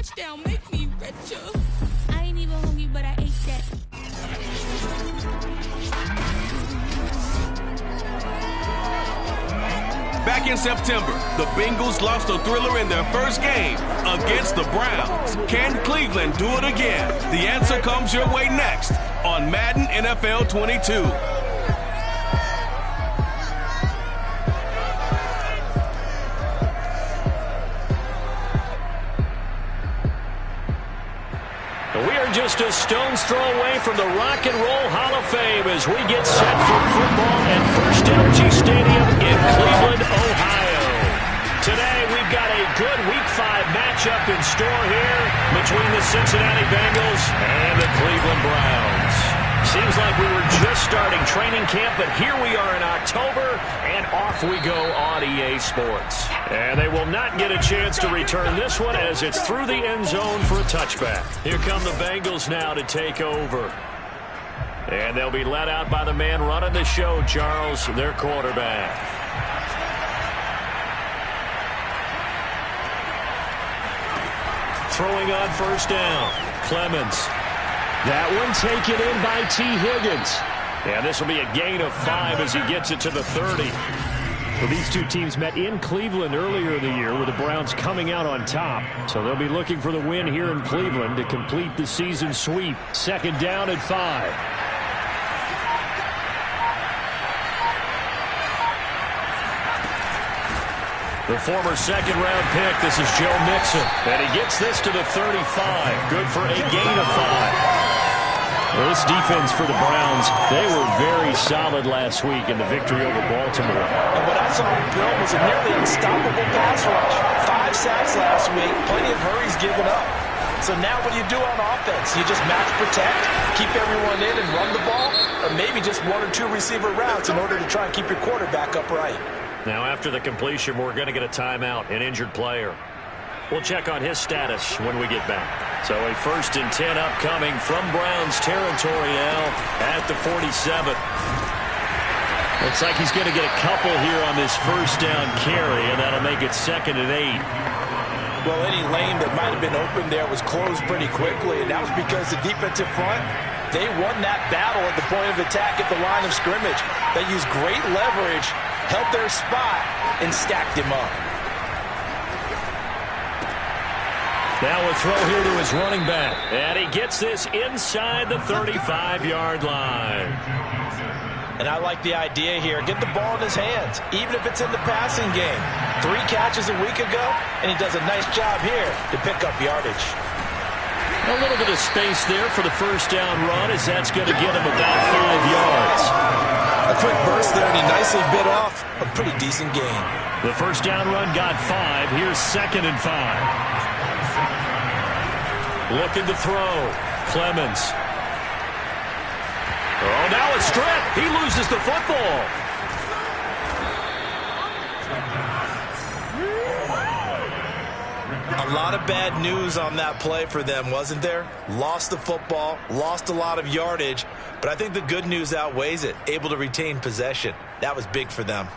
touchdown make me richer. I ain't even hungry, but I ate that. Back in September, the Bengals lost a thriller in their first game against the Browns. Can Cleveland do it again? The answer comes your way next on Madden NFL 22. We are just a stone's throw away from the Rock and Roll Hall of Fame as we get set for football at First Energy Stadium in Cleveland, Ohio. Today, we've got a good Week 5 matchup in store here between the Cincinnati Bengals and the Cleveland Browns. Seems like we were just starting training camp, but here we are in October, and off we go on EA Sports. And they will not get a chance to return this one as it's through the end zone for a touchback. Here come the Bengals now to take over. And they'll be led out by the man running the show, Charles, their quarterback. Throwing on first down, Clemens. That one taken in by T. Higgins. And this will be a gain of 5 as he gets it to the 30. Well, these two teams met in Cleveland earlier in the year with the Browns coming out on top. So they'll be looking for the win here in Cleveland to complete the season sweep. Second down and 5. The former second-round pick, this is Joe Mixon. And he gets this to the 35. Good for a gain of 5. Well, this defense for the Browns, they were very solid last week in the victory over Baltimore. And what I saw in Bill was a nearly unstoppable pass rush. 5 sacks last week, plenty of hurries given up. So now what do you do on offense? You just match protect, keep everyone in and run the ball, or maybe just 1 or 2 receiver routes in order to try and keep your quarterback upright. Now after the completion, we're going to get a timeout, an injured player. We'll check on his status when we get back. So a 1st and 10 upcoming from Browns territory now at the 47. Looks like he's going to get a couple here on this first down carry, and that'll make it 2nd and 8. Well, any lane that might have been open there was closed pretty quickly, and that was because the defensive front, they won that battle at the point of attack at the line of scrimmage. They used great leverage, held their spot, and stacked him up. Now a throw here to his running back. And he gets this inside the 35-yard line. And I like the idea here. Get the ball in his hands, even if it's in the passing game. 3 catches a week ago, and he does a nice job here to pick up yardage. A little bit of space there for the first down run, as that's going to get him about 5 yards. A quick burst there, and he nicely bit off a pretty decent gain. The first down run got 5. Here's 2nd and 5. Looking to throw. Clemens. Oh, now a strip. He loses the football. A lot of bad news on that play for them, wasn't there? Lost the football, lost a lot of yardage, but I think the good news outweighs it. Able to retain possession. That was big for them.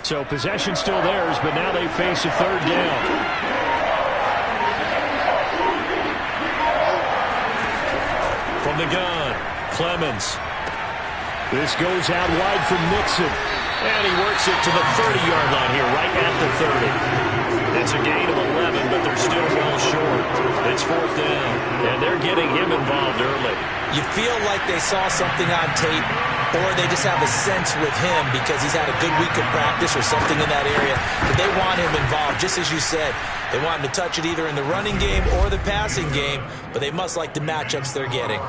So possession still theirs, but now they face a 3rd down. From the gun, Clemens. This goes out wide for Mixon. And he works it to the 30-yard line here, right at the 30. It's a gain of 11, but they're still well short. It's 4th down, and they're getting him involved early. You feel like they saw something on tape, or they just have a sense with him because he's had a good week of practice or something in that area. But they want him involved, just as you said. They want him to touch it either in the running game or the passing game, but they must like the matchups they're getting.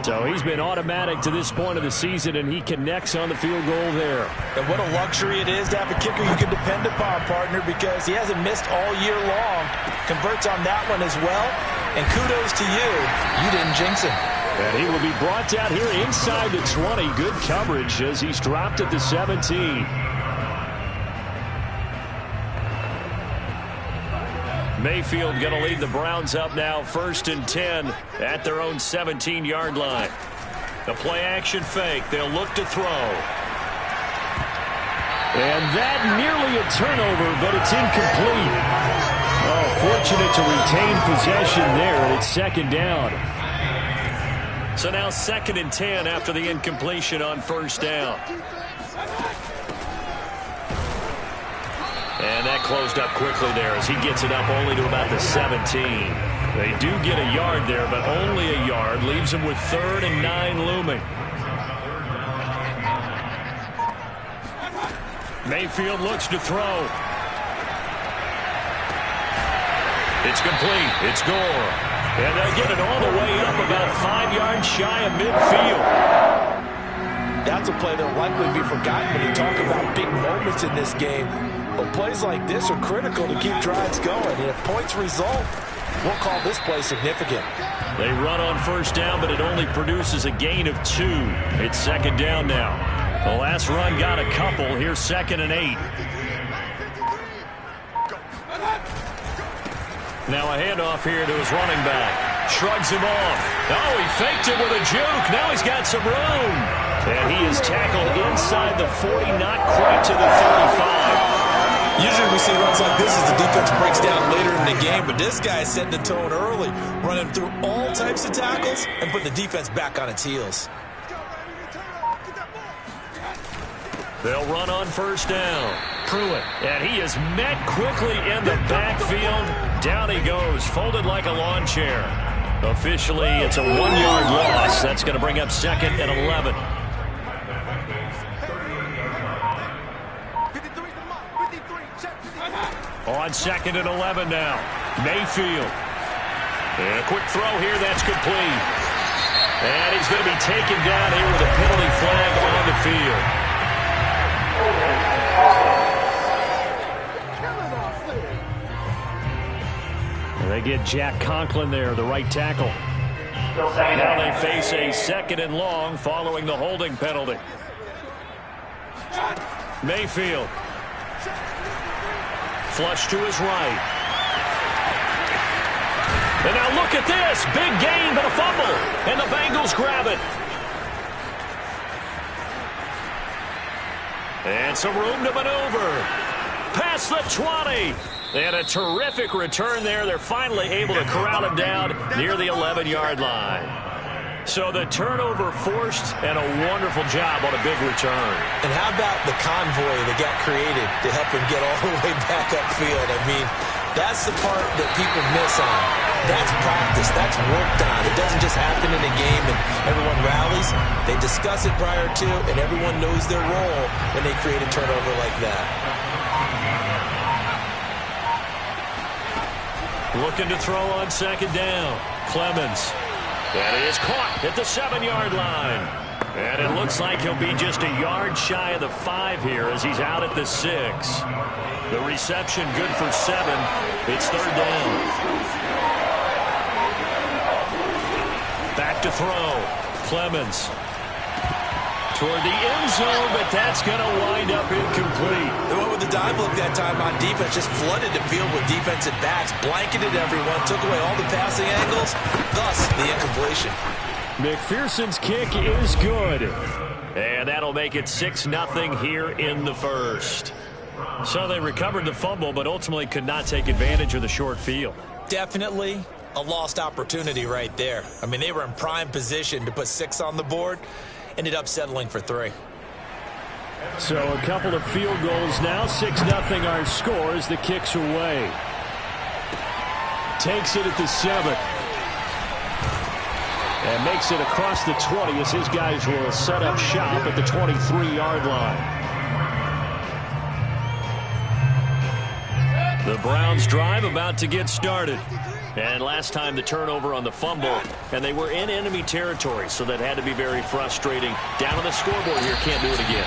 So he's been automatic to this point of the season, and he connects on the field goal there. And what a luxury it is to have a kicker you can depend upon, partner, because he hasn't missed all year long. Converts on that one as well. And kudos to you. You didn't jinx him. And he will be brought down here inside the 20. Good coverage as he's dropped at the 17. Mayfield going to lead the Browns up now, 1st and 10 at their own 17-yard line. The play-action fake. They'll look to throw. And that nearly a turnover, but it's incomplete. Oh, fortunate to retain possession there, and it's second down. So now 2nd and 10 after the incompletion on first down. And that closed up quickly there as he gets it up only to about the 17. They do get a yard there, but only a yard. Leaves them with 3rd and 9 looming. Mayfield looks to throw. It's complete. It's Gore. And they'll get it all the way up about 5 yards shy of midfield. That's a play that'll likely be forgotten when you talk about big moments in this game. But plays like this are critical to keep drives going. And if points result, we'll call this play significant. They run on first down, but it only produces a gain of 2. It's second down now. The last run got a couple. Here's 2nd and 8. Now a handoff here to his running back. Shrugs him off. Oh, he faked it with a juke. Now he's got some room. And he is tackled inside the 40, not quite to the 35. Usually we see runs like this as the defense breaks down later in the game, but this guy is setting the tone early, running through all types of tackles and putting the defense back on its heels. They'll run on first down. Pruitt, and he is met quickly in the backfield. Down he goes, folded like a lawn chair. Officially, it's a 1-yard loss. That's going to bring up 2nd and 11. On 2nd and 11 now. Mayfield. And a quick throw here, that's complete. And he's going to be taken down here with a penalty flag on the field. They get Jack Conklin there, the right tackle. Now they face a 2nd and long following the holding penalty. Mayfield. Flush to his right. And now look at this. Big gain, but a fumble. And the Bengals grab it. And some room to maneuver. Past the 20. And a terrific return there. They're finally able to corral him down near the 11-yard line. So the turnover forced and a wonderful job on a big return. And how about the convoy that got created to help him get all the way back upfield? I mean, that's the part that people miss on. That's practice. That's worked on. It doesn't just happen in a game and everyone rallies. They discuss it prior to, and everyone knows their role when they create a turnover like that. Looking to throw on 2nd down. Clemens. That is caught at the 7-yard line. And it looks like he'll be just a yard shy of the 5 here as he's out at the 6. The reception good for 7. It's 3rd down. Back to throw. Clemens. Toward the end zone, but that's going to wind up incomplete. They went with the dive look that time on defense, just flooded the field with defensive backs, blanketed everyone, took away all the passing angles, thus the incompletion. McPherson's kick is good. And that'll make it 6-0 here in the first. So they recovered the fumble, but ultimately could not take advantage of the short field. Definitely a lost opportunity right there. I mean, they were in prime position to put 6 on the board. Ended up settling for 3. So a couple of field goals now. 6-0 our score as the kick's away. Takes it at the 7. And makes it across the 20 as his guys will set up shop at the 23-yard line. The Browns drive about to get started. And last time the turnover on the fumble, and they were in enemy territory, so that had to be very frustrating. Down on the scoreboard here, can't do it again.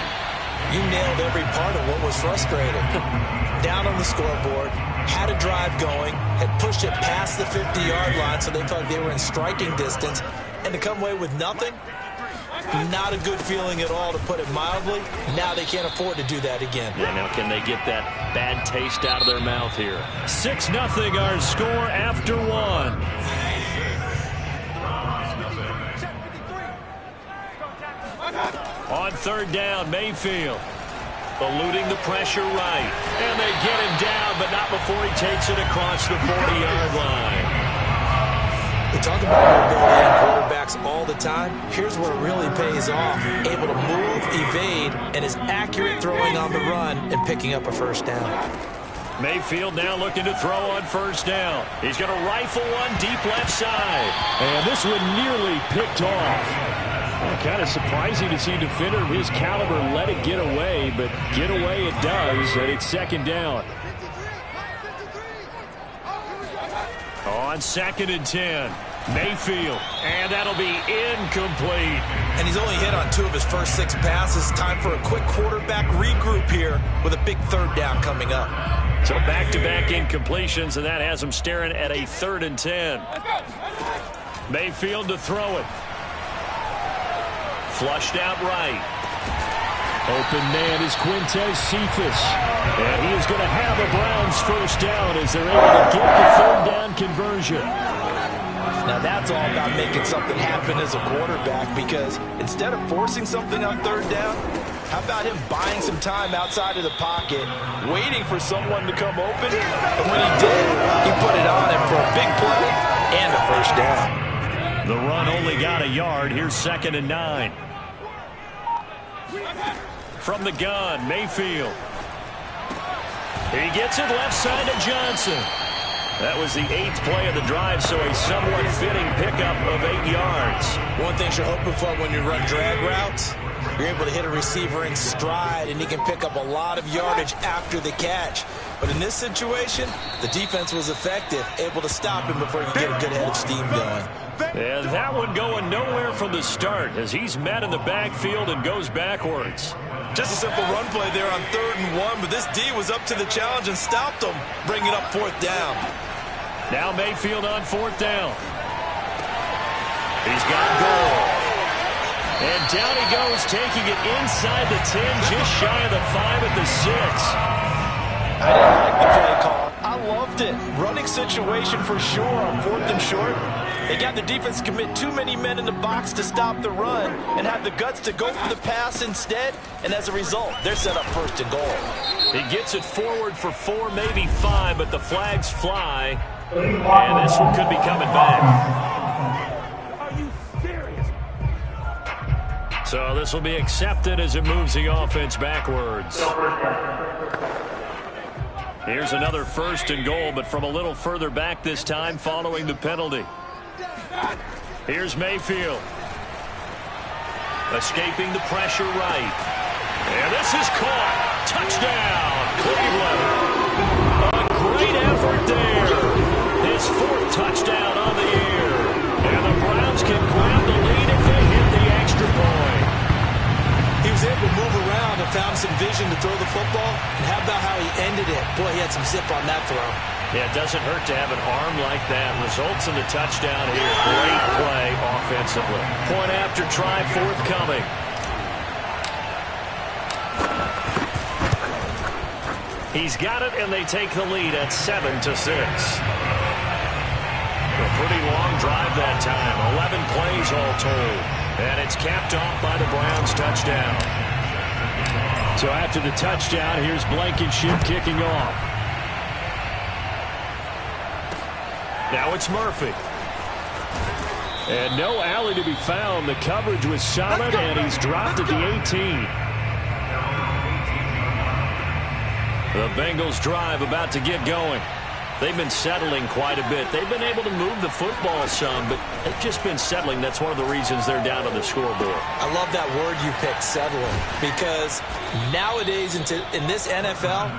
You nailed every part of what was frustrating. Down on the scoreboard, had a drive going, had pushed it past the 50-yard line, so they thought they were in striking distance, and to come away with nothing, not a good feeling at all, to put it mildly. Now they can't afford to do that again. Yeah, now can they get that bad taste out of their mouth here? 6-0 our score after 1. On 3rd down, Mayfield. Eluding the pressure right. And they get him down, but not before he takes it across the 40-yard line. We talk about mobility in quarterbacks all the time. Here's where it really pays off. Able to move, evade, and is accurate throwing on the run and picking up a first down. Mayfield now looking to throw on first down. He's going to rifle one deep left side. And this one nearly picked off. Kind of surprising to see a defender of his caliber let it get away, but get away it does, and it's second down. On 2nd and 10, Mayfield, and that'll be incomplete. And he's only hit on 2 of his first 6 passes. Time for a quick quarterback regroup here with a big third down coming up. So back-to-back incompletions, and that has him staring at a 3rd and 10. Mayfield to throw it. Flushed out right. Open man is Quintez Cephas. And he is going to have a Browns first down as they're able to get the 3rd down conversion. Now that's all about making something happen as a quarterback, because instead of forcing something on 3rd down, how about him buying some time outside of the pocket, waiting for someone to come open, and when he did, he put it on him for a big play and a first down. The run only got a yard. Here's 2nd and 9. From the gun, Mayfield. He gets it left side to Johnson. That was the 8th play of the drive, so a somewhat fitting pickup of 8 yards. One thing you're hoping for when you run drag routes, you're able to hit a receiver in stride, and he can pick up a lot of yardage after the catch. But in this situation, the defense was effective, able to stop him before he could get a good head of steam going. And that one going nowhere from the start as he's met in the backfield and goes backwards. Just a simple run play there on 3rd and 1, but this D was up to the challenge and stopped him, bringing up 4th down. Now Mayfield on 4th down. He's got goal. And down he goes, taking it inside the 10, just shy of the 5 at the 6. I didn't like the play call. I loved it. Running situation for sure on 4th and short. They got the defense to commit too many men in the box to stop the run and have the guts to go for the pass instead. And as a result, they're set up 1st and goal. He gets it forward for 4, maybe 5, but the flags fly. And this one could be coming back. Are you serious? So this will be accepted as it moves the offense backwards. Here's another 1st and goal, but from a little further back this time following the penalty. Here's Mayfield. Escaping the pressure right. And this is caught. Touchdown, Cleveland. A great effort there. His 4th touchdown on the year. And the Browns can grab the lead if they hit the extra point. He was able to move around and found some vision to throw the football. And how about how he ended it? Boy, he had some zip on that throw. Yeah, it doesn't hurt to have an arm like that. Results in the touchdown here. Great play offensively. Point after try forthcoming. He's got it, and they take the lead at 7-6. A pretty long drive that time. 11 plays all told. And it's capped off by the Browns touchdown. So after the touchdown, here's Blankenship kicking off. Now it's Murphy. And no alley to be found. The coverage was solid, and he's dropped at the 18. The Bengals drive about to get going. They've been settling quite a bit. They've been able to move the football some, but they've just been settling. That's one of the reasons they're down on the scoreboard. I love that word you picked, settling, because nowadays in this NFL,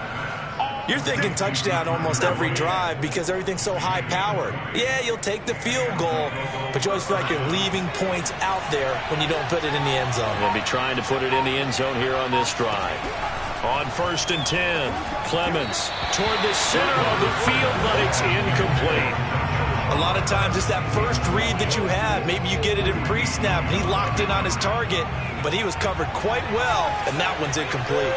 you're thinking touchdown almost every drive because everything's so high-powered. Yeah, you'll take the field goal, but you always feel like you're leaving points out there when you don't put it in the end zone. They'll be trying to put it in the end zone here on this drive. On 1st and 10, Clemens toward the center of the field, but it's incomplete. A lot of times it's that first read that you have. Maybe you get it in pre-snap, and he locked in on his target, but he was covered quite well, and that one's incomplete.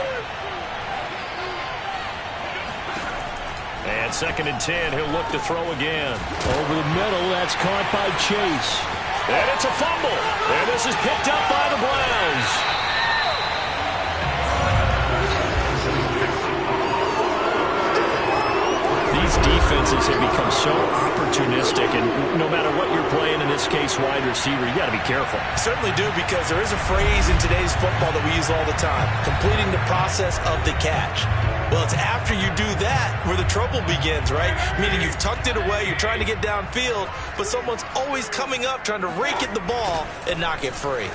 And 2nd and 10, he'll look to throw again. Over the middle, that's caught by Chase. And it's a fumble. And this is picked up by the Browns. defenses have become so opportunistic, and no matter what you're playing, in this case, wide receiver, you got to be careful. Certainly do, because there is a phrase in today's football that we use all the time, completing the process of the catch. Well, it's after you do that where the trouble begins, right? Meaning you've tucked it away, you're trying to get downfield, but someone's always coming up trying to rake at the ball and knock it free.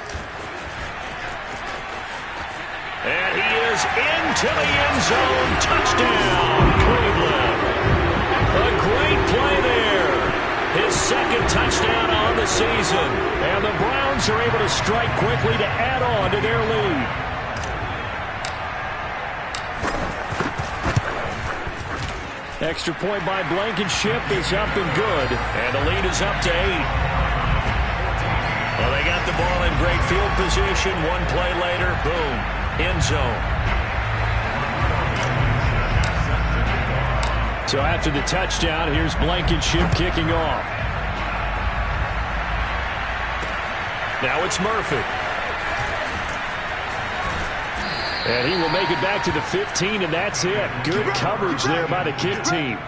And he is into the end zone. Touchdown, Cleveland. A great play there. His second touchdown on the season. And the Browns are able to strike quickly to add on to their lead. Extra point by Blankenship is up and good. And the lead is up to 8. Well, they got the ball in great field position. One play later, boom, end zone. So after the touchdown, here's Blankenship kicking off. Now it's Murphy. And he will make it back to the 15, and that's it. Good coverage there by the kick team.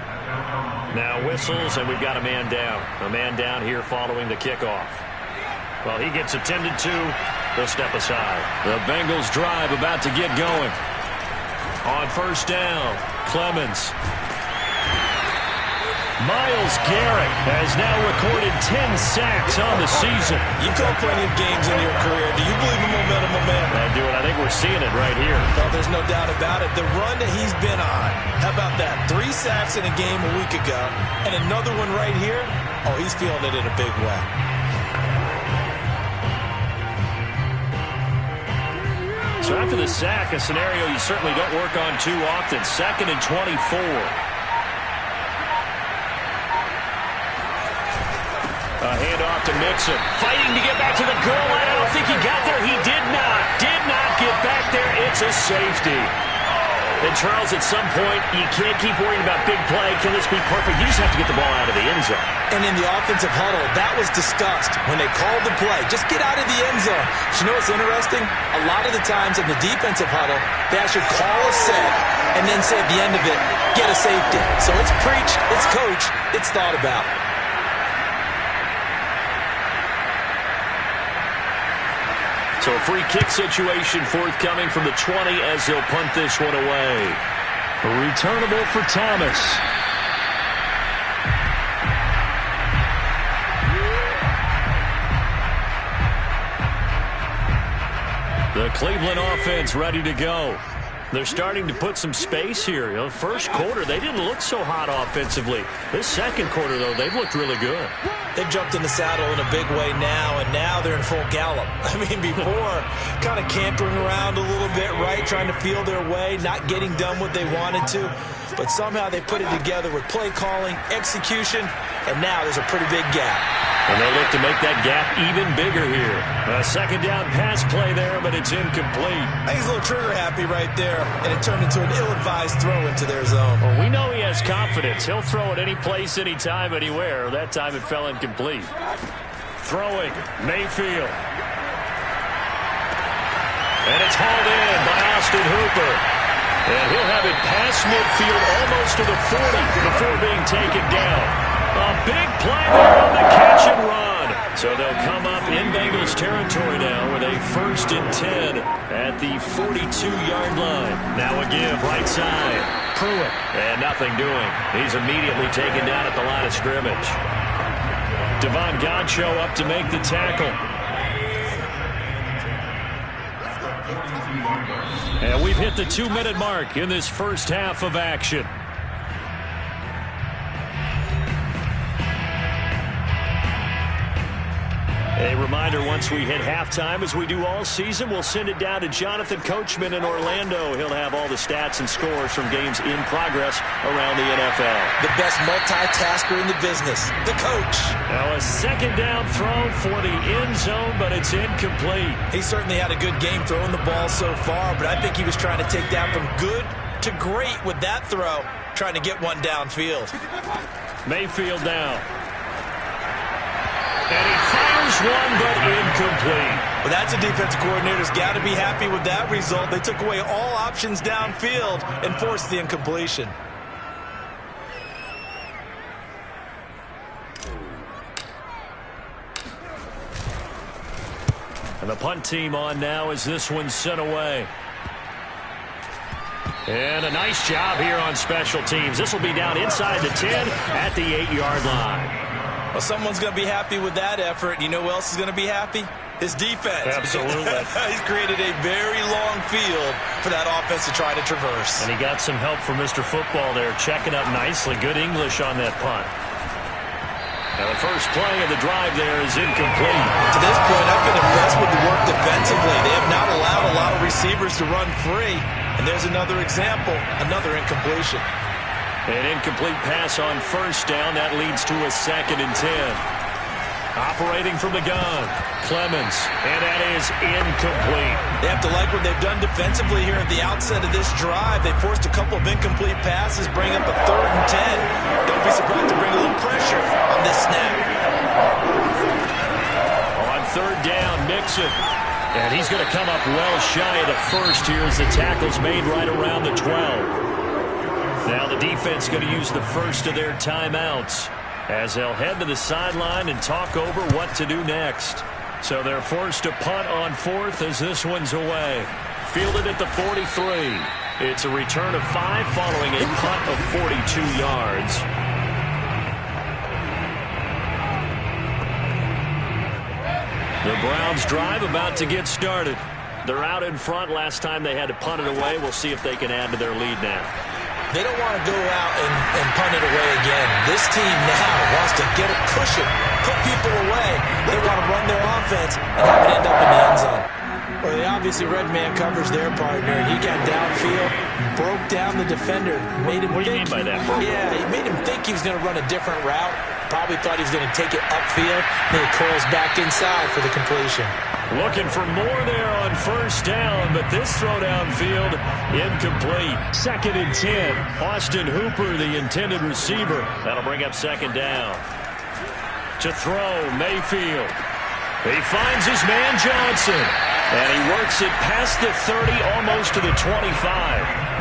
Now whistles, and we've got a man down. A man down here following the kickoff. Well, he gets attended to. They'll step aside. The Bengals drive about to get going. On first down, Clemens. Myles Garrett has now recorded 10 sacks on the season. You call plenty of games in your career. Do you believe in momentum, my man? I do, and I think we're seeing it right here. Well, there's no doubt about it. The run that he's been on, how about that? 3 sacks in a game a week ago, and another one right here. Oh, he's feeling it in a big way. So after the sack, a scenario you certainly don't work on too often. 2nd and 24. A handoff to Mixon. Fighting to get back to the goal line. I don't think he got there. He did not. Did not get back there. It's a safety. And, Charles, at some point, you can't keep worrying about big play. Can this be perfect? You just have to get the ball out of the end zone. And in the offensive huddle, that was discussed when they called the play. Just get out of the end zone. But you know what's interesting? A lot of the times in the defensive huddle, they actually call a set and then say at the end of it, get a safety. So it's preached, it's coached, it's thought about. So a free kick situation forthcoming from the 20 as they'll punt this one away. Returnable for Thomas. The Cleveland offense ready to go. They're starting to put some space here. You know, first quarter, they didn't look so hot offensively. This second quarter, though, they've looked really good. They've jumped in the saddle in a big way now, and now they're in full gallop. I mean, before, kind of cantering around a little bit, right, trying to feel their way, not getting done what they wanted to. But somehow they put it together with play calling, execution, and now there's a pretty big gap. And they look to make that gap even bigger here. A second down pass play there, but it's incomplete. I think he's a little trigger happy right there, and it turned into an ill-advised throw into their zone. Well, we know he has confidence. He'll throw it any place, anytime, anywhere. That time it fell incomplete. Throwing, Mayfield. And it's hauled in by Austin Hooper. And he'll have it past midfield almost to the 40 before being taken down. A big play there on the catch and run. So they'll come up in Bengals territory now with a 1st and 10 at the 42-yard line. Now a give right side. Pruitt. And nothing doing. He's immediately taken down at the line of scrimmage. Devon Godcho up to make the tackle. And we've hit the 2-minute mark in this first half of action. A reminder, once we hit halftime, as we do all season, we'll send it down to Jonathan Coachman in Orlando. He'll have all the stats and scores from games in progress around the NFL. The best multitasker in the business, the coach. Now a second down throw for the end zone, but it's incomplete. He certainly had a good game throwing the ball so far, but I think he was trying to take down from good to great with that throw, trying to get one downfield. Mayfield down. And he fires one, but incomplete. Well, that's a defensive coordinator's got to be happy with that result. They took away all options downfield and forced the incompletion. And the punt team on now as this one's sent away. And a nice job here on special teams. This will be down inside the 10 at the 8-yard line. Well, someone's going to be happy with that effort. You know who else is going to be happy? His defense. Absolutely. He's created a very long field for that offense to try to traverse. And he got some help from Mr. Football there, checking up nicely. Good English on that punt. Now the first play of the drive there is incomplete. To this point, I've been impressed with the work defensively. They have not allowed a lot of receivers to run free. And there's another example, another incompletion. An incomplete pass on first down. That leads to a 2nd and 10. Operating from the gun, Clemens, and that is incomplete. They have to like what they've done defensively here at the outset of this drive. They forced a couple of incomplete passes, bring up a 3rd and 10. Don't be surprised to bring a little pressure on this snap. On 3rd down, Mixon. And he's going to come up well shy of the first here as the tackle's made right around the 12. Now the defense going to use the first of their timeouts as they'll head to the sideline and talk over what to do next. So they're forced to punt on 4th as this one's away. Fielded at the 43. It's a return of 5 following a punt of 42 yards. The Browns drive about to get started. They're out in front. Last time they had to punt it away. We'll see if they can add to their lead now. They don't want to go out and punt it away again. This team now wants to get a cushion, put people away. They want to run their offense and have it end up in the end zone. Well, they obviously red man covers their partner, and he got downfield, broke down the defender, made him What do you mean by that? Yeah, he made him think he was going to run a different route. Probably thought he was going to take it upfield. Then he curls back inside for the completion. Looking for more there on first down, but this throw downfield incomplete. 2nd and 10. Austin Hooper, the intended receiver. That'll bring up 2nd down. To throw, Mayfield. He finds his man Johnson, and he works it past the 30, almost to the 25.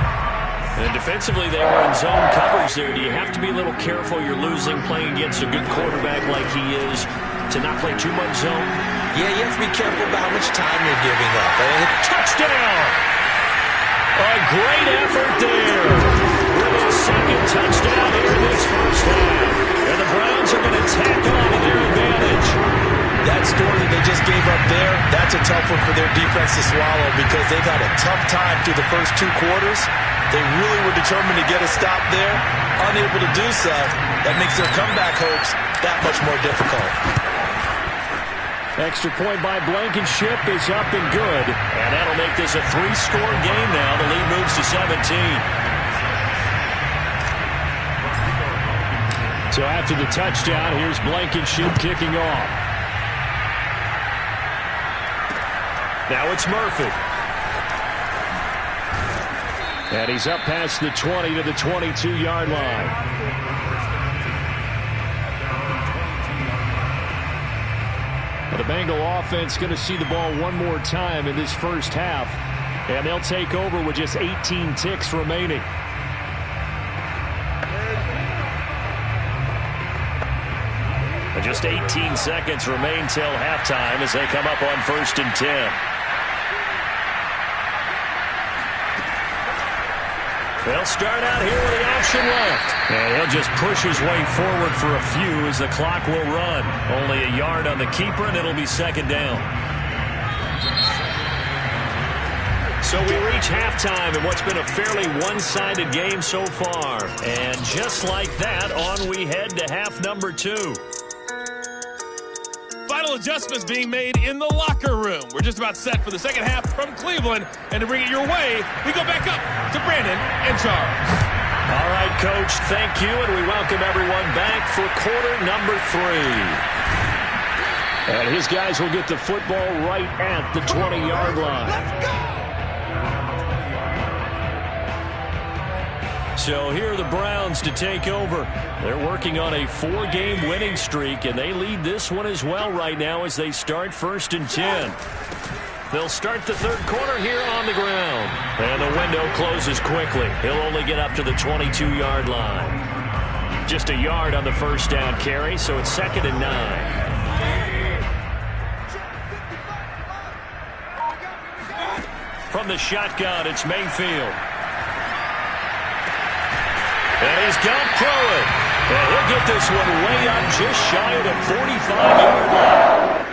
And defensively, they were in zone coverage there. Do you have to be a little careful? You're losing, playing against a good quarterback like he is, to not play too much zone? Yeah, you have to be careful about how much time you're giving up. Touchdown! A great effort there. With his 2nd touchdown here in this first half. And the Browns are going to tack on to their advantage. That score that they just gave up there, that's a tough one for their defense to swallow because they've had a tough time through the first 2 quarters. They really were determined to get a stop there. Unable to do so, that makes their comeback hopes that much more difficult. Extra point by Blankenship is up and good. And that'll make this a 3-score game now. The lead moves to 17. So after the touchdown, here's Blankenship kicking off. Now it's Murphy. And he's up past the 20 to the 22-yard line. The Bengal offense going to see the ball one more time in this first half. And they'll take over with just 18 ticks remaining. And just 18 seconds remain till halftime as they come up on 1st and 10. They'll start out here with the option left. And he'll just push his way forward for a few as the clock will run. Only a yard on the keeper, and it'll be 2nd down. So we reach halftime in what's been a fairly one-sided game so far. And just like that, on we head to half number 2. Final adjustments being made in the locker room. We're just about set for the second half from Cleveland. And to bring it your way, we go back up to Brandon and Charles. All right, Coach, thank you. And we welcome everyone back for quarter number 3. And his guys will get the football right at the 20-yard line. Let's go! So here are the Browns to take over. They're working on a 4-game winning streak, and they lead this one as well right now as they start 1st and 10. They'll start the 3rd quarter here on the ground. And the window closes quickly. He'll only get up to the 22-yard line. Just a yard on the first down carry, so it's 2nd and 9. From the shotgun, it's Mayfield. And he's got Pruitt. And he'll get this one way up just shy of the 45-yard line.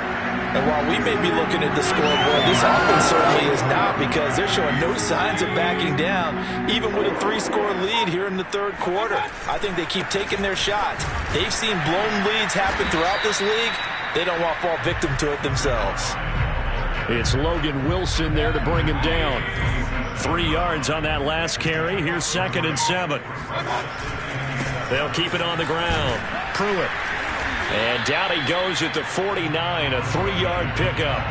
And while we may be looking at the scoreboard, this offense certainly is not, because they're showing no signs of backing down, even with a 3-score lead here in the third quarter. I think they keep taking their shots. They've seen blown leads happen throughout this league. They don't want to fall victim to it themselves. It's Logan Wilson there to bring him down. 3 yards on that last carry. Here's 2nd and 7. They'll keep it on the ground. Pruitt. And down he goes at the 49, a 3-yard pickup.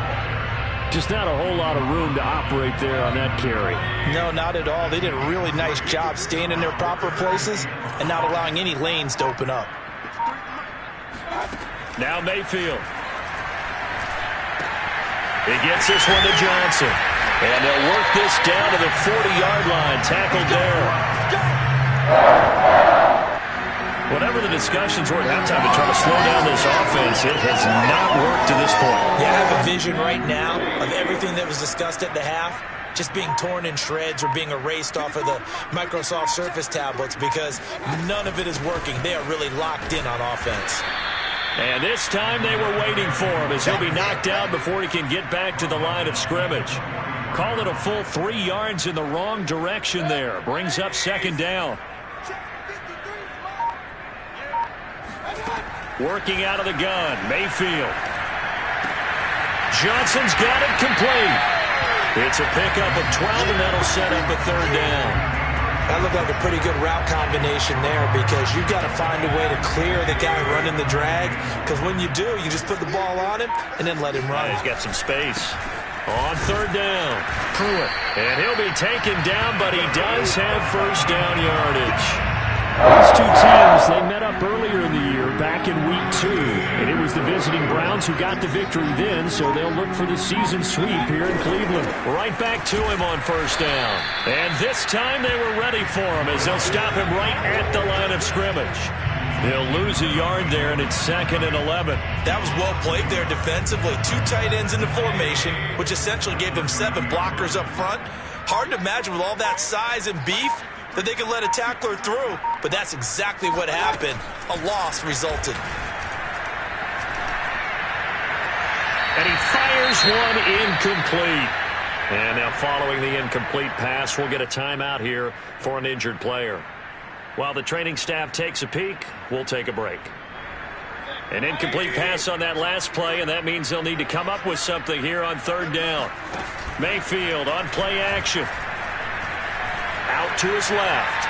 Just not a whole lot of room to operate there on that carry. No, not at all. They did a really nice job staying in their proper places and not allowing any lanes to open up. Now Mayfield. He gets this one to Johnson. And they'll work this down to the 40-yard line. Tackled there. Whatever the discussions were at halftime to try to slow down this offense, it has not worked to this point. Yeah, I have a vision right now of everything that was discussed at the half just being torn in shreds or being erased off of the Microsoft Surface tablets, because none of it is working. They are really locked in on offense. And this time they were waiting for him, as he'll be knocked down before he can get back to the line of scrimmage. Call it a full 3 yards in the wrong direction there. Brings up 2nd down. Working out of the gun, Mayfield. Johnson's got it complete. It's a pickup of 12, and that'll set up a 3rd down. That looked like a pretty good route combination there, because you've got to find a way to clear the guy running the drag, because when you do, you just put the ball on him and then let him run. He's got some space. On 3rd down, Pruitt. And he'll be taken down, but he does have 1st down yardage. These two teams, they met up earlier in the year, back in Week 2. And it was the visiting Browns who got the victory then, so they'll look for the season sweep here in Cleveland. Right back to him on 1st down. And this time they were ready for him, as they'll stop him right at the line of scrimmage. They'll lose a yard there, and it's 2nd and 11. That was well played there defensively. 2 tight ends in the formation, which essentially gave them 7 blockers up front. Hard to imagine with all that size and beef that they could let a tackler through, but that's exactly what happened. A loss resulted. And he fires one incomplete. And now following the incomplete pass, we'll get a timeout here for an injured player. While the training staff takes a peek, we'll take a break. An incomplete pass on that last play, and that means they'll need to come up with something here on 3rd down. Mayfield on play action. Out to his left.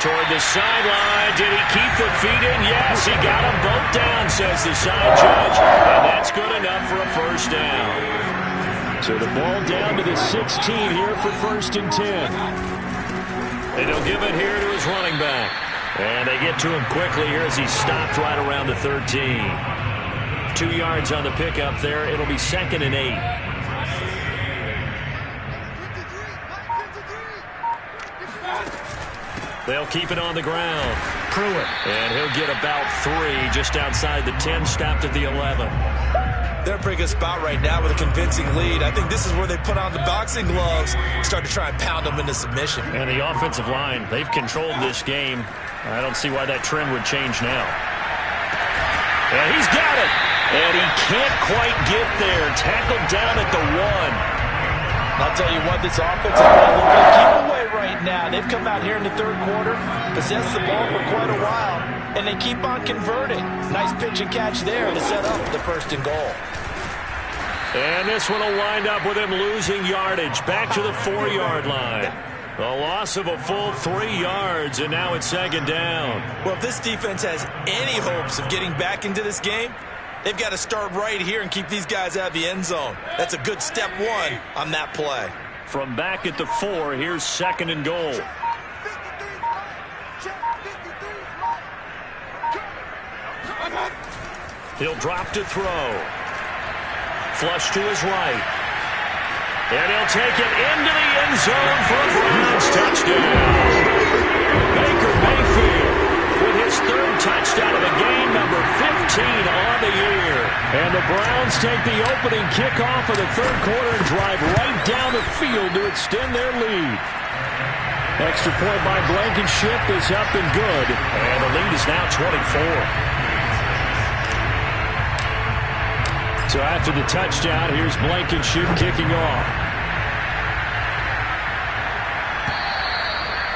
Toward the sideline. Did he keep the feet in? Yes, he got them both down, says the side judge. And that's good enough for a 1st down. So the ball down to the 16 here for 1st and 10. And he'll give it here to his running back. And they get to him quickly here as he stopped right around the 13. 2 yards on the pickup there. It'll be 2nd and 8. They'll keep it on the ground. Pruitt. And he'll get about 3 just outside the 10, stopped at the 11. They're in a pretty good spot right now with a convincing lead. I think this is where they put on the boxing gloves, start to try and pound them into submission. And the offensive line, they've controlled this game. I don't see why that trend would change now. And he's got it. And he can't quite get there. Tackled down at the 1. I'll tell you what, this offense is got a little bit of keep away right now. They've come out here in the 3rd quarter, possessed the ball for quite a while, and they keep on converting. Nice pitch and catch there to set up the 1st and goal. And this one will wind up with him losing yardage. Back to the 4-yard line. A loss of a full 3 yards, and now it's 2nd down. Well, if this defense has any hopes of getting back into this game, they've got to start right here and keep these guys out of the end zone. That's a good step 1 on that play. From back at the 4, here's 2nd and goal. He'll drop to throw. Flush to his right. And he'll take it into the end zone for a Browns touchdown. Baker Mayfield with his 3rd touchdown of the game, number 15 on the year. And the Browns take the opening kickoff of the third quarter and drive right down the field to extend their lead. Extra point by Blankenship is up and good. And the lead is now 24. So after the touchdown, here's Blankenship kicking off.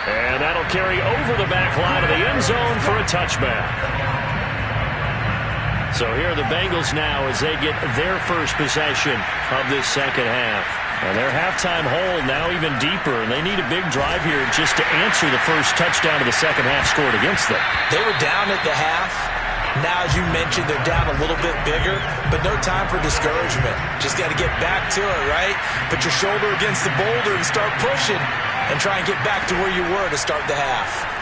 And that'll carry over the back line of the end zone for a touchback. So here are the Bengals now as they get their first possession of this second half. And their halftime hole now even deeper, and they need a big drive here just to answer the first touchdown of the second half scored against them. They were down at the half. Now, as you mentioned, they're down a little bit bigger, but no time for discouragement. Just got to get back to it, right? Put your shoulder against the boulder and start pushing and try and get back to where you were to start the half.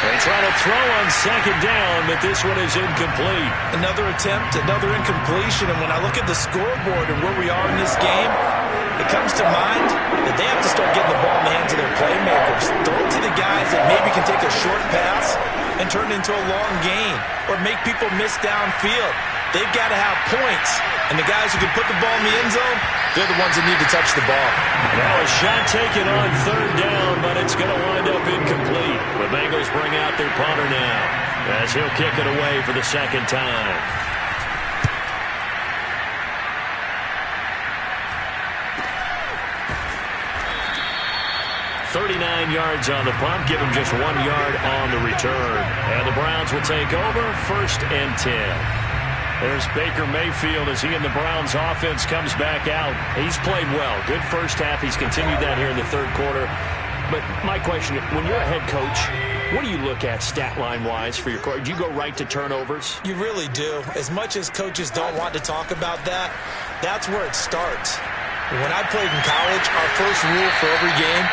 They try to throw on second down, but this one is incomplete. Another attempt, another incompletion, and when I look at the scoreboard and where we are in this game, it comes to mind that they have to start getting the ball in the hands of their playmakers. Throw it to the guys that maybe can take a short pass and turn it into a long gain or make people miss downfield. They've got to have points, and the guys who can put the ball in the end zone, they're the ones that need to touch the ball. Now a shot taken on third down, but it's going to wind up incomplete. The Bengals bring out their punter now as he'll kick it away for the second time. "39 yards on the punt, give him just 1 yard on the return. And the Browns will take over, 1st and 10. There's Baker Mayfield as he and the Browns offense comes back out. He's played well. Good first half. He's continued that here in the third quarter. But my question, when you're a head coach, what do you look at stat line-wise for your coach? Do you go right to turnovers? You really do. As much as coaches don't want to talk about that, that's where it starts. When I played in college, our first rule for every game,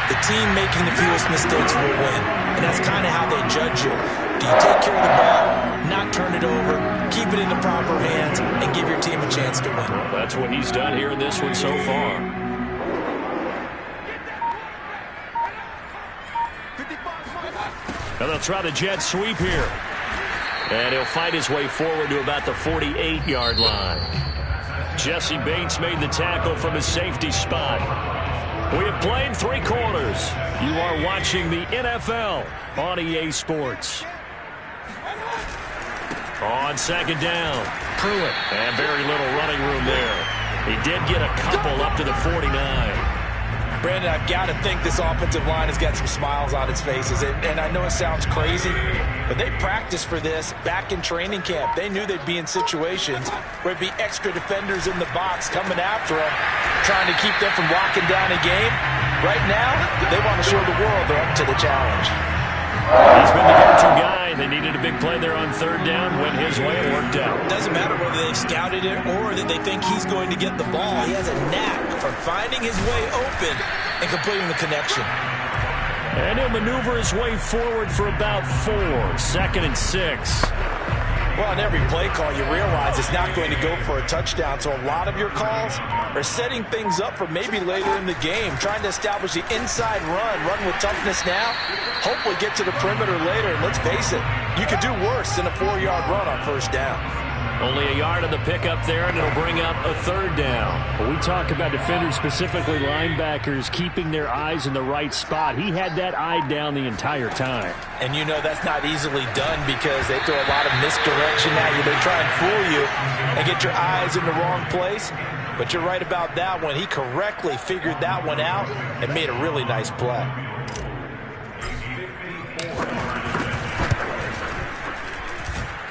the team making the fewest mistakes will win. And that's kind of how they judge you. Do you take care of the ball, not turn it over, keep it in the proper hands, and give your team a chance to win? Well, that's what he's done here in this one so far. Now they'll try the jet sweep here. And he'll fight his way forward to about the 48-yard line. Jesse Bates made the tackle from his safety spot. We have played 3 quarters. You are watching the NFL on EA Sports. On second down, Pruitt. And very little running room there. He did get a couple up to the 49. Brandon, I've got to think this offensive line has got some smiles on its faces. And I know it sounds crazy, but they practiced for this back in training camp. They knew they'd be in situations where there'd be extra defenders in the box coming after them, trying to keep them from locking down a game. Right now, they want to show the world they're up to the challenge. He's been the go-to guy. They needed a big play there on third down. Went his way and worked out. Doesn't matter whether they've scouted it or that they think he's going to get the ball. He has a knack for finding his way open and completing the connection. And he'll maneuver his way forward for about 4. 2nd and 6. Well, on every play call, you realize it's not going to go for a touchdown. So a lot of your calls are setting things up for maybe later in the game, trying to establish the inside run with toughness now, hopefully get to the perimeter later. And let's face it, you could do worse than a 4-yard run on first down. Only a yard of the pickup there, and it'll bring up a third down. When we talk about defenders, specifically linebackers, keeping their eyes in the right spot. He had that eye down the entire time. And you know that's not easily done because they throw a lot of misdirection at you. They try and fool you and get your eyes in the wrong place. But you're right about that one. He correctly figured that one out and made a really nice play.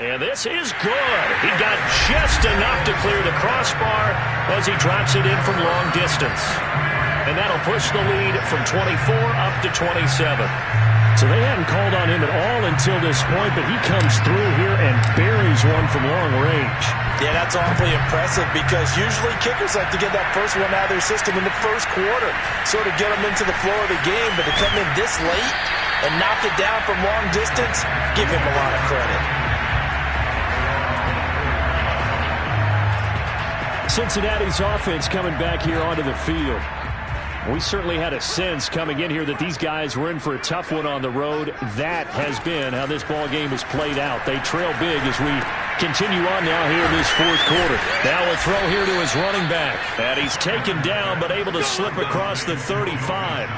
And this is good. He got just enough to clear the crossbar as he drops it in from long distance. And that'll push the lead from 24 up to 27. So they hadn't called on him at all until this point, but he comes through here and buries one from long range. Yeah, that's awfully impressive because usually kickers like to get that first one out of their system in the first quarter, sort of get them into the flow of the game, but to come in this late and knock it down from long distance, give him a lot of credit. Cincinnati's offense coming back here onto the field. We certainly had a sense coming in here that these guys were in for a tough one on the road. That has been how this ball game has played out. They trail big as we continue on now here in this fourth quarter. Now a throw here to his running back. And he's taken down but able to slip across the 35.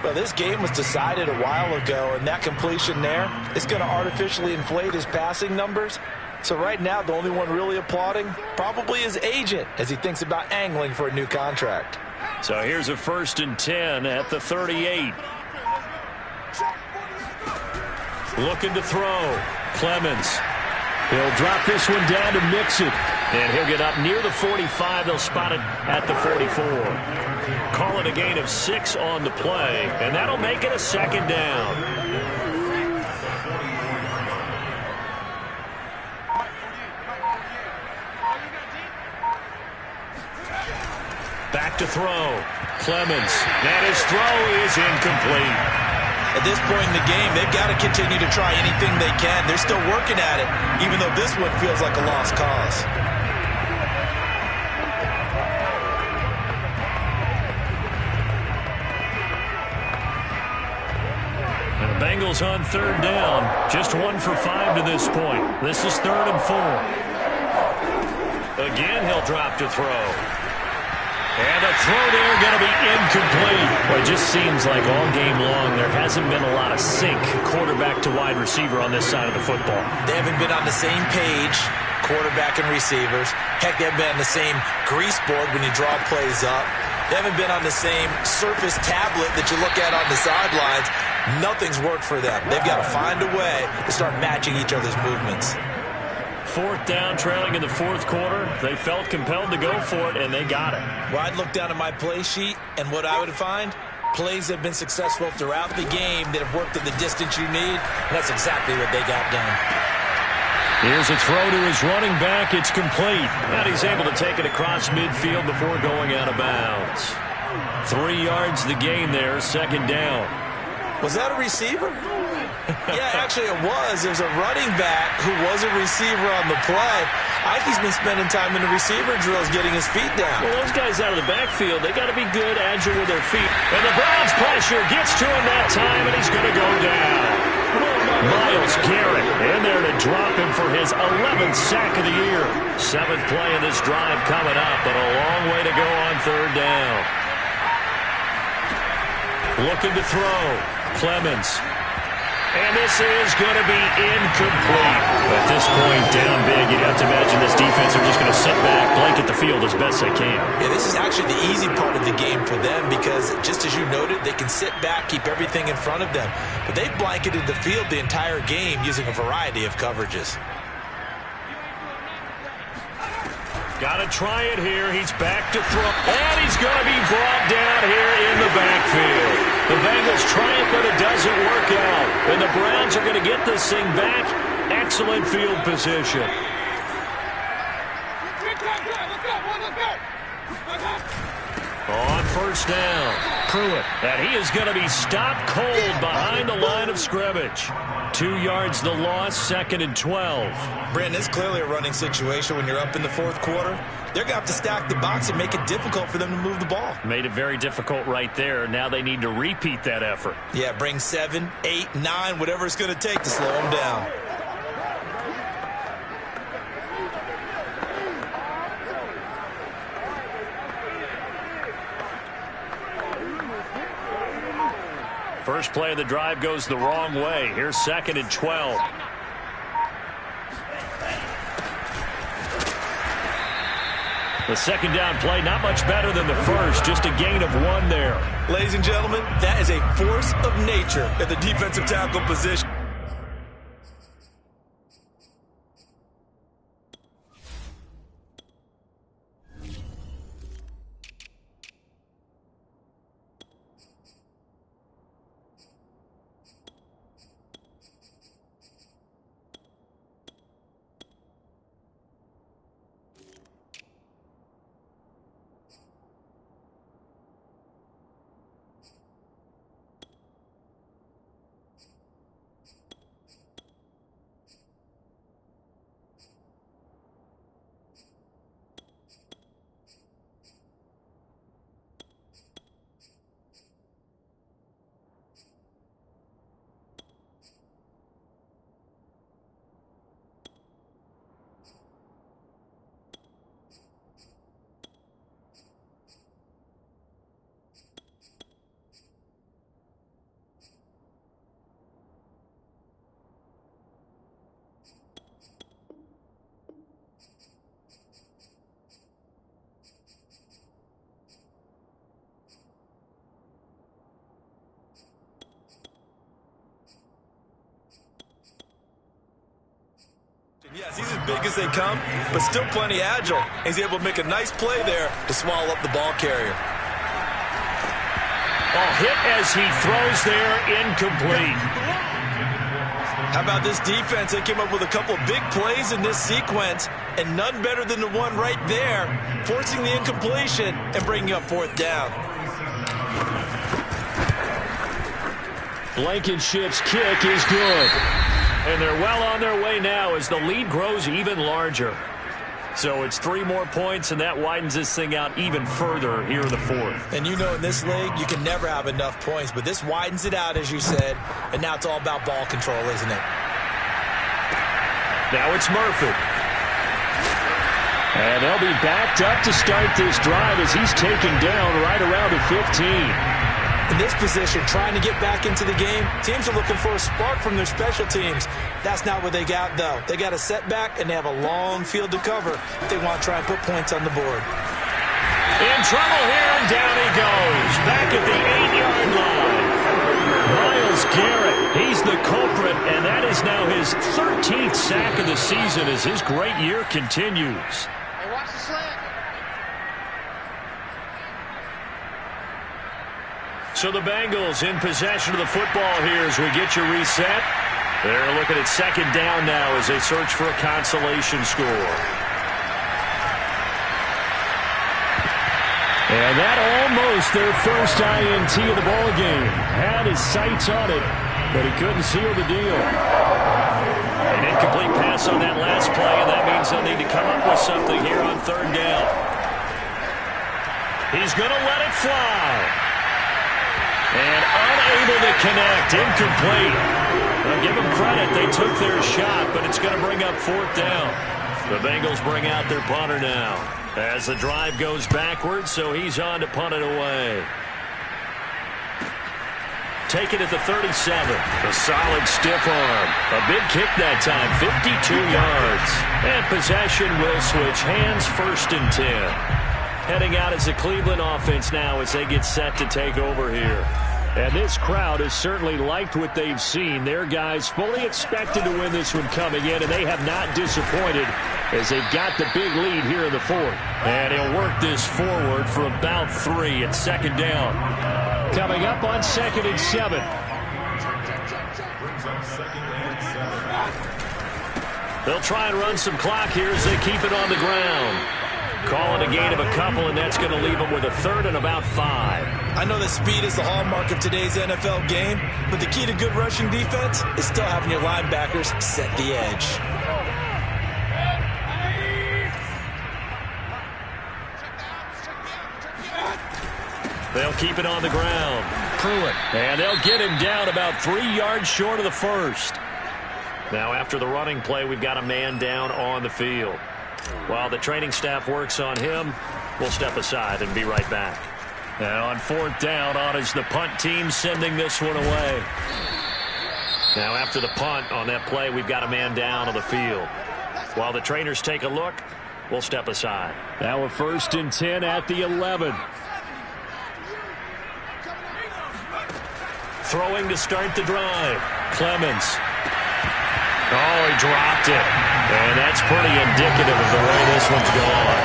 Well, this game was decided a while ago, and that completion there is going to artificially inflate his passing numbers. So right now, the only one really applauding probably his agent as he thinks about angling for a new contract. So here's a 1st and 10 at the 38. Looking to throw. Clemens. He'll drop this one down to mix it. And he'll get up near the 45. They'll spot it at the 44. Call it a gain of 6 on the play. And that'll make it a 2nd down. Back to throw. Clemens. And his throw is incomplete. At this point in the game, they've got to continue to try anything they can. They're still working at it, even though this one feels like a lost cause. And the Bengals on 3rd down. Just 1 for 5 to this point. This is 3rd and 4. Again, he'll drop to throw. And the throw there going to be incomplete. Well, it just seems like all game long there hasn't been a lot of sync quarterback to wide receiver on this side of the football. They haven't been on the same page, quarterback and receivers. Heck, they haven't been on the same grease board when you draw plays up. They haven't been on the same surface tablet that you look at on the sidelines. Nothing's worked for them. They've got to find a way to start matching each other's movements. 4th down, trailing in the 4th quarter. They felt compelled to go for it, and they got it. Well, I'd look down at my play sheet, and what I would find, plays have been successful throughout the game that have worked at the distance you need, and that's exactly what they got done. Here's a throw to his running back. It's complete. And he's able to take it across midfield before going out of bounds. 3 yards the gain there, 2nd down. Was that a receiver? Yeah, actually it was. It was a running back who was a receiver on the play. Ike's been spending time in the receiver drills getting his feet down. Well, those guys out of the backfield, they got to be good, agile with their feet. And the Browns pressure gets to him that time, and he's going to go down. Myles Garrett in there to drop him for his 11th sack of the year. 7th play in this drive coming up, but a long way to go on 3rd down. Looking to throw. Clemens. And this is going to be incomplete. At this point, down big, you'd have to imagine this defense are just going to sit back, blanket the field as best they can. Yeah, this is actually the easy part of the game for them because, just as you noted, they can sit back, keep everything in front of them. But they've blanketed the field the entire game using a variety of coverages. Got to try it here. He's back to throw. And he's going to be brought down here in the backfield. The Bengals try it, but it doesn't work out. And the Browns are going to get this thing back. Excellent field position. On 1st down, Pruitt. And he is going to be stopped cold behind the line of scrimmage. 2 yards the loss, 2nd and 12. Brandon, it's clearly a running situation when you're up in the 4th quarter. They're going to have to stack the box and make it difficult for them to move the ball. Made it very difficult right there. Now they need to repeat that effort. Yeah, bring 7, 8, 9, whatever it's going to take to slow them down. First play of the drive goes the wrong way. Here's 2nd and 12. The 2nd down play, not much better than the first. Just a gain of 1 there. Ladies and gentlemen, that is a force of nature at the defensive tackle position. Yes, he's as big as they come, but still plenty agile. He's able to make a nice play there to swallow up the ball carrier. Ball hit as he throws there, incomplete. How about this defense? They came up with a couple of big plays in this sequence, and none better than the one right there, forcing the incompletion and bringing up fourth down. Blankenship's kick is good. And they're well on their way now as the lead grows even larger. So it's 3 more points, and that widens this thing out even further here in the fourth. And you know in this league, you can never have enough points, but this widens it out, as you said, and now it's all about ball control, isn't it? Now it's Murphy. And they'll be backed up to start this drive as he's taken down right around the 15. In this position, trying to get back into the game, teams are looking for a spark from their special teams. That's not what they got, though. They got a setback, and they have a long field to cover if they want to try and put points on the board. In trouble here, and down he goes. Back at the 8-yard line. Myles Garrett, he's the culprit, and that is now his 13th sack of the season as his great year continues. Hey, watch the slant. So the Bengals in possession of the football here as we get you reset. They're looking at second down now as they search for a consolation score. And that almost their first INT of the ball game. Had his sights on it, but he couldn't seal the deal. An incomplete pass on that last play, and that means they'll need to come up with something here on third down. He's going to let it fly. And unable to connect, incomplete. Well, give them credit, they took their shot, but it's going to bring up fourth down. The Bengals bring out their punter now as the drive goes backwards, so he's on to punt it away. Take it at the 37. A solid stiff arm. A big kick that time, 52 yards. And possession will switch hands, 1st and 10. Heading out as the Cleveland offense now as they get set to take over here. And this crowd has certainly liked what they've seen. Their guys fully expected to win this one coming in, and they have not disappointed as they've got the big lead here in the fourth. And he'll work this forward for about 3 at second down. Coming up on 2nd and 7. They'll try and run some clock here as they keep it on the ground. Calling a gain of a couple, and that's going to leave them with a 3rd and about 5. I know that speed is the hallmark of today's NFL game, but the key to good rushing defense is still having your linebackers set the edge. They'll keep it on the ground. Pruitt. And they'll get him down about 3 yards short of the first. Now after the running play, we've got a man down on the field. While the training staff works on him, we'll step aside and be right back. And on 4th down, on is the punt team sending this one away. Now after the punt on that play, we've got a man down on the field. While the trainers take a look, we'll step aside. Now a 1st and 10 at the 11. Throwing to start the drive. Clemens. Oh, he dropped it. And that's pretty indicative of the way this one's gone.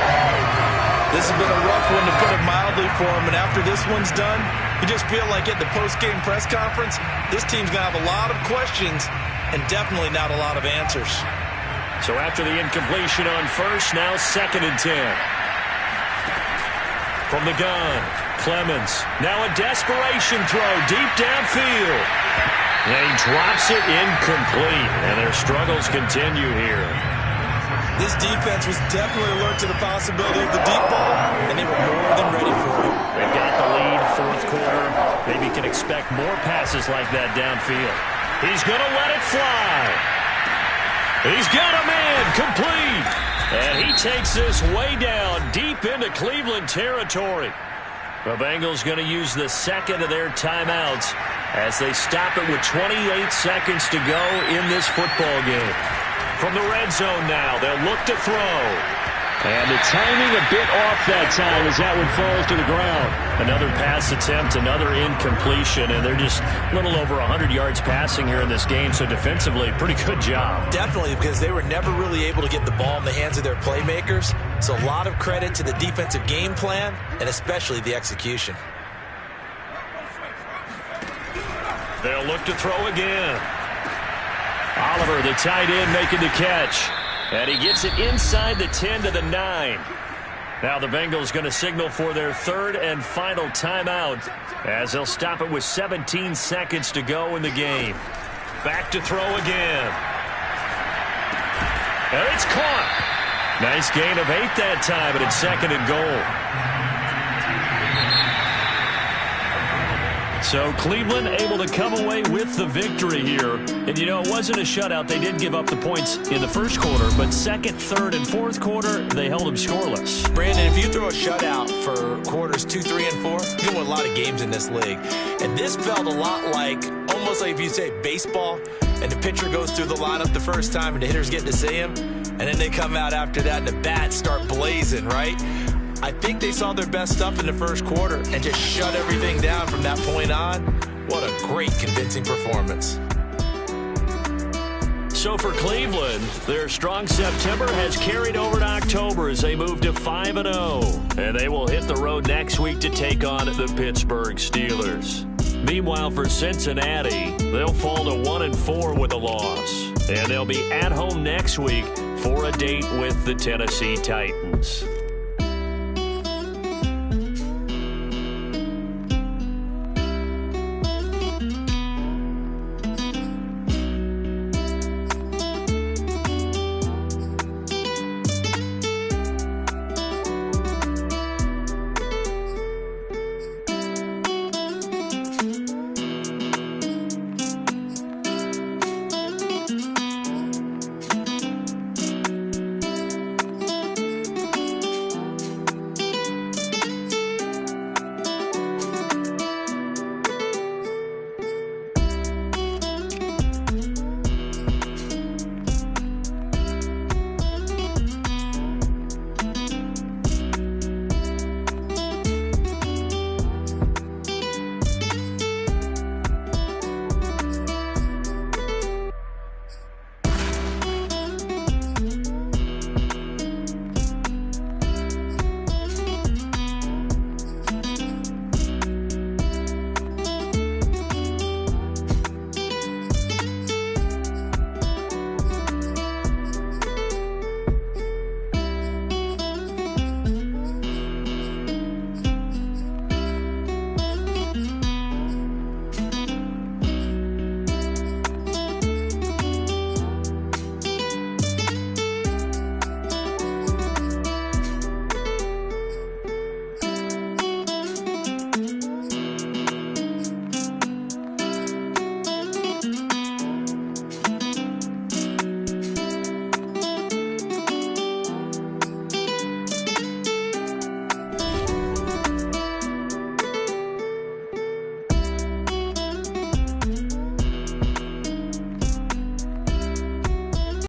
This has been a rough one, to put it mildly, for him. And after this one's done, you just feel like at the post-game press conference, this team's going to have a lot of questions and definitely not a lot of answers. So after the incompletion on 1st, now 2nd and 10. From the gun, Clemens. Now a desperation throw deep downfield. And he drops it incomplete, and their struggles continue here. This defense was definitely alert to the possibility of the deep ball, and they were more than ready for it. They've got the lead, 4th quarter. Maybe can expect more passes like that downfield. He's going to let it fly. He's got a man, complete. And he takes this way down, deep into Cleveland territory. The Bengals going to use the 2nd of their timeouts as they stop it with 28 seconds to go in this football game. From the red zone now, they'll look to throw. And the timing a bit off that time as that one falls to the ground. Another pass attempt, another incompletion, and they're just a little over 100 yards passing here in this game, so defensively, pretty good job. Definitely, because they were never really able to get the ball in the hands of their playmakers, so a lot of credit to the defensive game plan and especially the execution. They'll look to throw again. Oliver, the tight end, making the catch. And he gets it inside the 10 to the 9. Now the Bengals going to signal for their third and final timeout as they'll stop it with 17 seconds to go in the game. Back to throw again. And it's caught. Nice gain of 8 that time, but it's second and goal. So Cleveland able to come away with the victory here. And, you know, it wasn't a shutout. They did give up the points in the first quarter, but second, third, and fourth quarter, they held them scoreless. Brandon, if you throw a shutout for quarters 2, 3, and 4, you win a lot of games in this league. And this felt a lot like, almost like if you say baseball, and the pitcher goes through the lineup the first time and the hitters get to see him, and then they come out after that and the bats start blazing, right? I think they saw their best stuff in the first quarter and just shut everything down from that point on. What a great, convincing performance. So for Cleveland, their strong September has carried over to October as they move to 5-0. And they will hit the road next week to take on the Pittsburgh Steelers. Meanwhile, for Cincinnati, they'll fall to 1-4 with a loss. And they'll be at home next week for a date with the Tennessee Titans.